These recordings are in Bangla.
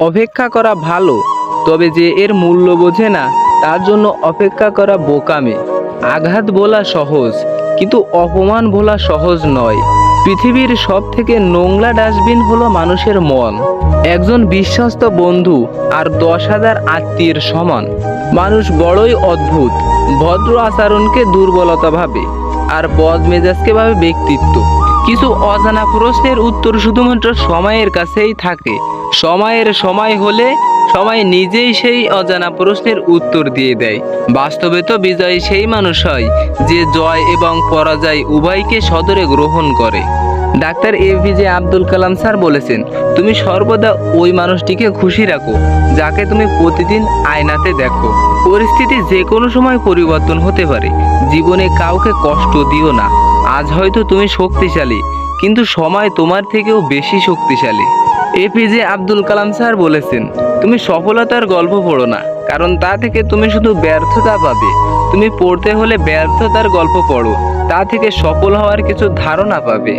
অপেক্ষা করা ভালো, তবে যে এর মূল্য বোঝে না তার জন্য অপেক্ষা করা বোকামি। আঘাত বলা সহজ, কিন্তু অপমান বলা সহজ নয়। পৃথিবীর সব থেকে নোংরা ডাস্টবিন হলো মানুষের মন। একজন বিশ্বস্ত বন্ধু আর 10,000 আত্মীয়ের সমান। মানুষ বড়ই অদ্ভুত, ভদ্র আচরণকে দুর্বলতা ভাবে আর বদ মেজাজকে ভাবে ব্যক্তিত্ব। কিছু অজানা প্রশ্নের উত্তর শুধুমাত্র সময়ের কাছেই থাকে। সময়ের সময় হলে সময় নিজেই সেই অজানা প্রশ্নের উত্তর দিয়ে দেয়। বাস্তবে তো বিজয়ী সেই মানুষ হয় যে জয় এবং পরাজয় উভয়কে সদরে গ্রহণ করে। Doctor APJ Abdul Kalam sir বলেছেন, তুমি সর্বদা ওই মানুষটিকে খুশি রাখো যাকে তুমি প্রতিদিন আয়নাতে দেখো। পরিস্থিতি যে কোনো সময় পরিবর্তন হতে পারে। জীবনে কাউকে কষ্ট দিও না। আজ হয়তো তুমি শক্তিশালী, কিন্তু সময় তোমার থেকেও বেশি শক্তিশালী। এপিজে আব্দুল কালাম স্যার বলেছেন, তুমি সফলতার গল্প পড়ো না, কারণ তা থেকে তুমি শুধু ব্যর্থতা পাবে। তুমি পড়তে হলে ব্যর্থতার গল্প পড়ো, তা থেকে সফল হওয়ার কিছু ধারণা পাবে।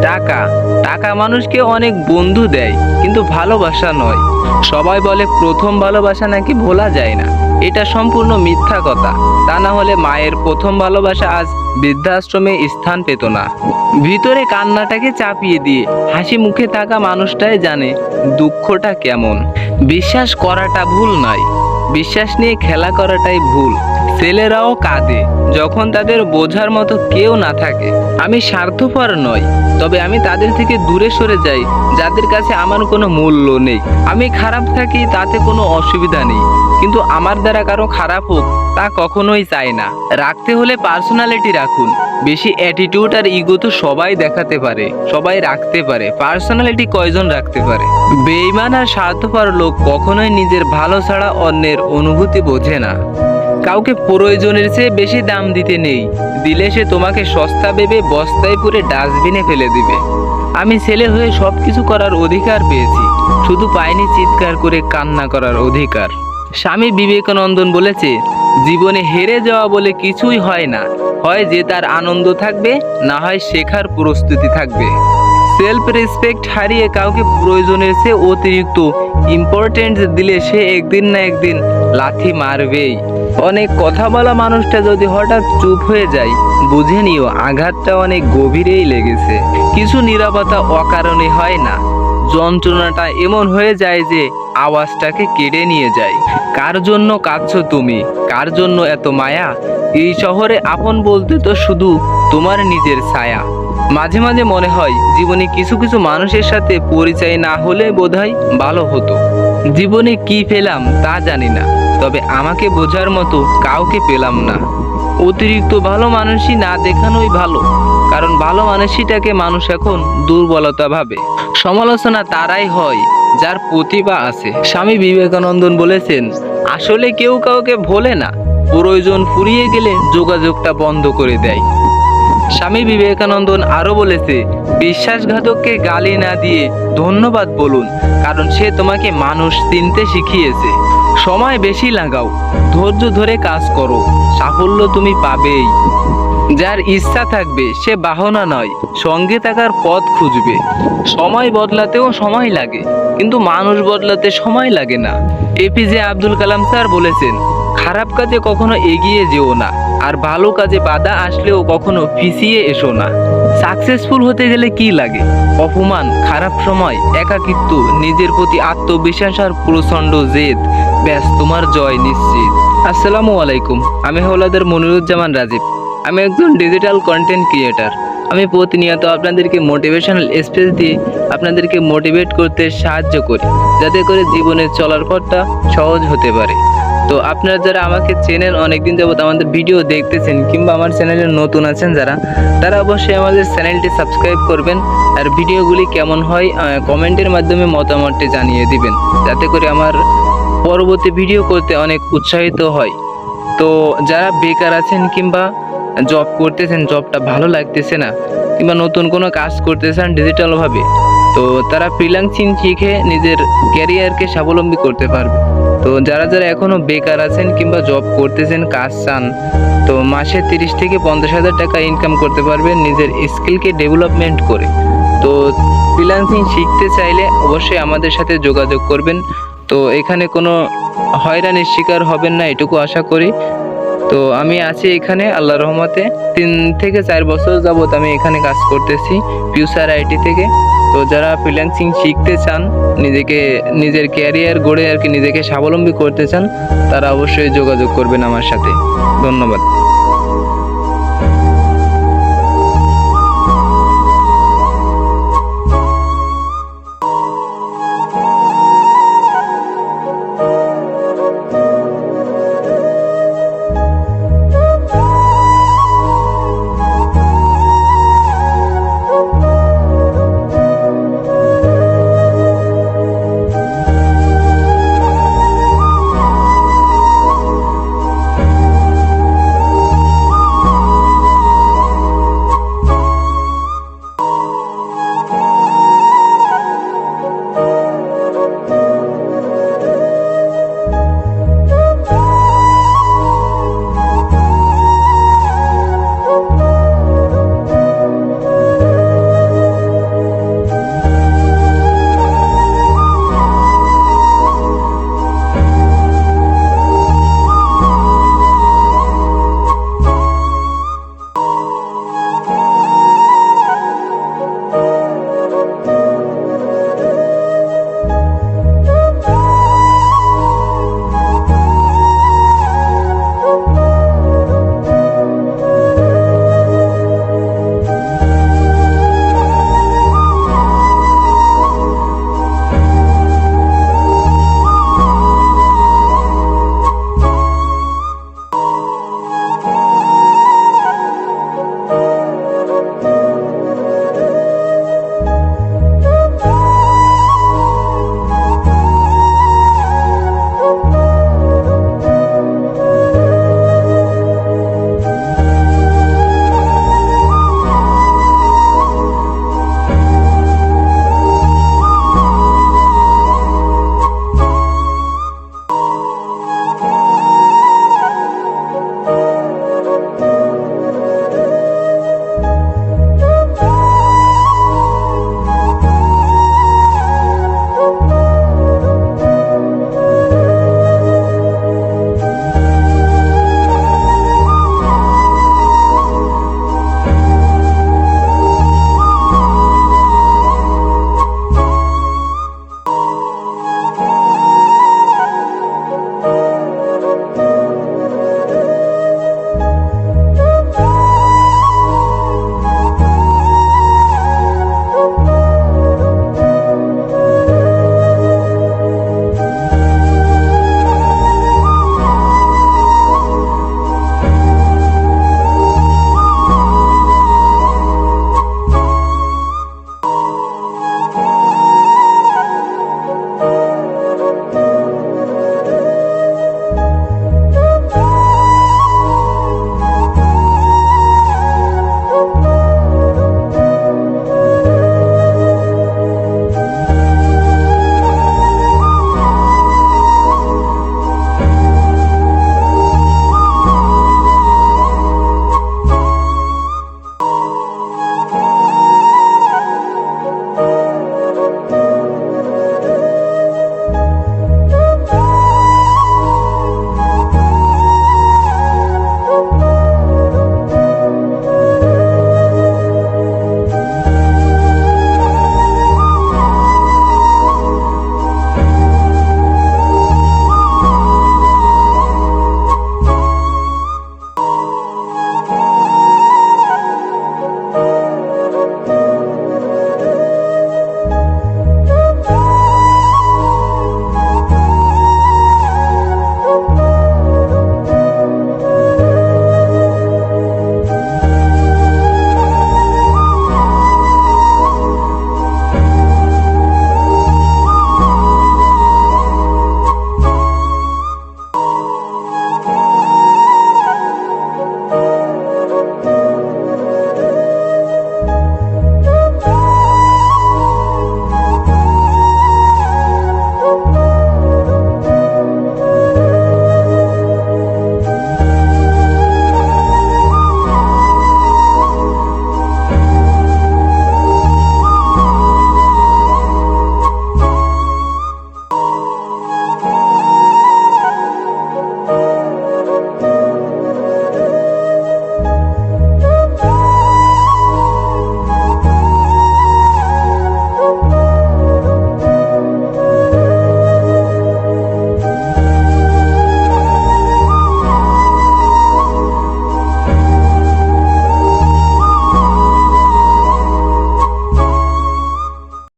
টাকা টাকা মানুষকে অনেক বন্ধু দেয়, কিন্তু ভালোবাসা নয়। সবাই বলে প্রথম ভালোবাসা নাকি ভোলা যায় না। এটা সম্পূর্ণ মিথ্যা কথা। তা না হলে মায়ের প্রথম ভালোবাসা আজ বৃদ্ধাশ্রমে স্থান পেত না। ভিতরে কান্নাটাকে চাপিয়ে দিয়ে হাসি মুখে থাকা মানুষটাই জানে দুঃখটা কেমন। বিশ্বাস করাটা ভুল নয়, বিশ্বাস নিয়ে খেলা করাটাই ভুল। ছেলেরাও কাঁদে যখন তাদের বোঝার মতো কেউ না থাকে। আমি স্বার্থপর নই, তবে আমি তাদের থেকে দূরে সরে যাই যাদের কাছে আমার কোনো মূল্য নেই। আমি খারাপ থাকি, তাতে কোনো অসুবিধা নেই, কিন্তু আমার দ্বারা কারো খারাপ হোক তা কখনোই চাই না। রাখতে হলে পার্সোনালিটি রাখুন। বেশি অ্যাটিটিউড আর ইগো তো সবাই দেখাতে পারে, সবাই রাখতে পারে। পার্সোনালিটি কয়জন রাখতে পারে? বেঈমান আর স্বার্থপর লোক কখনোই নিজের ভালো ছাড়া অন্যের অনুভূতি বোঝে না। কাউকে প্রয়োজনের চেয়ে বেশি দাম দিতে নেই। দিলে সে তোমাকে সস্তা ভেবে বস্তায় পুরে ডাস্টবিনে ফেলে দিবে। আমি ছেলে হয়ে সব কিছু করার অধিকার পেয়েছি, শুধু পাইনি চিৎকার করে কান্না করার অধিকার। স্বামী বিবেকানন্দন বলেছে, জীবনে হেরে যাওয়া বলে কিছুই হয় না। হয় যে তার আনন্দ থাকবে, না হয় শেখার প্রস্তুতি থাকবে। সেলফ রেসপেক্ট হারিয়ে কাউকে প্রয়োজনের চেয়ে অতিরিক্ত ইম্পর্টেন্স দিলে সে একদিন না একদিন লাথি মারবেই। অনেক কথা বলা মানুষটা যদি হঠাৎ চুপ হয়ে যায়, বুঝে নিও আঘাতটা অনেক গভীরেই লেগেছে। কিছু নীরবতা অকারণে হয় না, যন্ত্রণাটা এমন হয়ে যায় যে আওয়াজটাকে কেড়ে নিয়ে যায়। কার জন্য কাঁদছো তুমি? কার জন্য এত মায়া? এই শহরে আপন বলতে তো শুধু তোমার নিজের ছায়া। মাঝে মাঝে মনে হয় জীবনে কিছু কিছু মানুষের সাথে পরিচয় না হলে বোধহয় ভালো হতো। জীবনে কি পেলাম তা জানি না, তবে আমাকে বোঝার মতো কাউকে পেলাম না। অতিরিক্ত ভালো মানুষই না দেখানোই ভালো, কারণ ভালো মানুষটাকে মানুষ এখন দুর্বলতা ভাবে। সমালোচনা তারাই হয় যার প্রতিভা আছে। স্বামী বিবেকানন্দন বলেছেন, আসলে কেউ কাউকে ভোলে না, প্রয়োজন ফুরিয়ে গেলে যোগাযোগটা বন্ধ করে দেয়। স্বামী বিবেকানন্দন আরো বলেছে, বিশ্বাসঘাতককে গালি না দিয়ে ধন্যবাদ বলুন, কারণ সে তোমাকে মানুষ চিনতে শিখিয়েছে। সময় বেশি লাগাও, ধৈর্য ধরে কাজ করো, সাফল্য তুমি পাবেই। যার ইচ্ছা থাকবে সে বাহনা নয়, সঙ্গে থাকার পথ খুঁজবে। সময় বদলাতেও সময় লাগে, কিন্তু মানুষ বদলাতে সময় লাগে না। এপিজে আব্দুল কালাম স্যার বলেছেন, খারাপ কাজে কখনো এগিয়ে যেও না, আর ভালো কাজে বাধা আসলেও কখনো পিছিয়ে এসো না। সাকসেসফুল হতে গেলে কি লাগে? অপমান, খারাপ সময়, একাকিত্ব, নিজের প্রতি আত্মবিশ্বাস আর প্রচণ্ড জেদ। ব্যাস, তোমার জয় নিশ্চিত। আসসালামু আলাইকুম, আমি হলাদার মনিরুজ্জামান রাজীব। আমি একজন ডিজিটাল কন্টেন্ট ক্রিয়েটার। আমি প্রতিনিয়ত আপনাদেরকে মোটিভেশনাল স্পিচ দিয়ে আপনাদেরকে মোটিভেট করতে সাহায্য করি, যাতে করে জীবনের চলার পথটা সহজ হতে পারে। তো আপনারা যারা আমাকে চেনেন, অনেকদিন যাবত আমাদের ভিডিও দেখতেছেন, কিংবা আমার চ্যানেলে নতুন আছেন যারা, তারা অবশ্যই আমাদের চ্যানেলটি সাবস্ক্রাইব করবেন। আর ভিডিওগুলি কেমন হয় কমেন্টের মাধ্যমে মতামতটি জানিয়ে দিবেন, যাতে করে আমার পরবর্তী ভিডিও করতে অনেক উৎসাহিত হয়। তো যারা বেকার আছেন কিংবা জব করতেছেন, জবটা ভালো লাগতেছে না, কিংবা নতুন কোনো কাজ করতে চান ডিজিটালভাবে, তো তারা ফ্রিল্যান্সিং শিখে নিজের ক্যারিয়ারকে স্বাবলম্বী করতে পারবে। তো যারা যারা এখনও বেকার আছেন কিংবা জব করতেছেন, কাজ চান, তো মাসে 30 থেকে 50 হাজার টাকা ইনকাম করতে পারবেন নিজের স্কিলকে ডেভেলপমেন্ট করে। তো ফ্রিল্যান্সিং শিখতে চাইলে অবশ্যই আমাদের সাথে যোগাযোগ করবেন। তো এখানে কোনো হয়রানির শিকার হবেন না এটুকু আশা করি। তো আমি আছি এখানে আল্লাহর রহমতে 3 থেকে 4 বছর যাবত আমি এখানে কাজ করতেছি ফিউচার আইটি থেকে। তো যারা ফ্রিল্যান্সিং শিখতে চান, নিজের ক্যারিয়ার গড়ে আর কি নিজেকে স্বাবলম্বী করতে চান, তারা অবশ্যই যোগাযোগ করবেন আমার সাথে। ধন্যবাদ।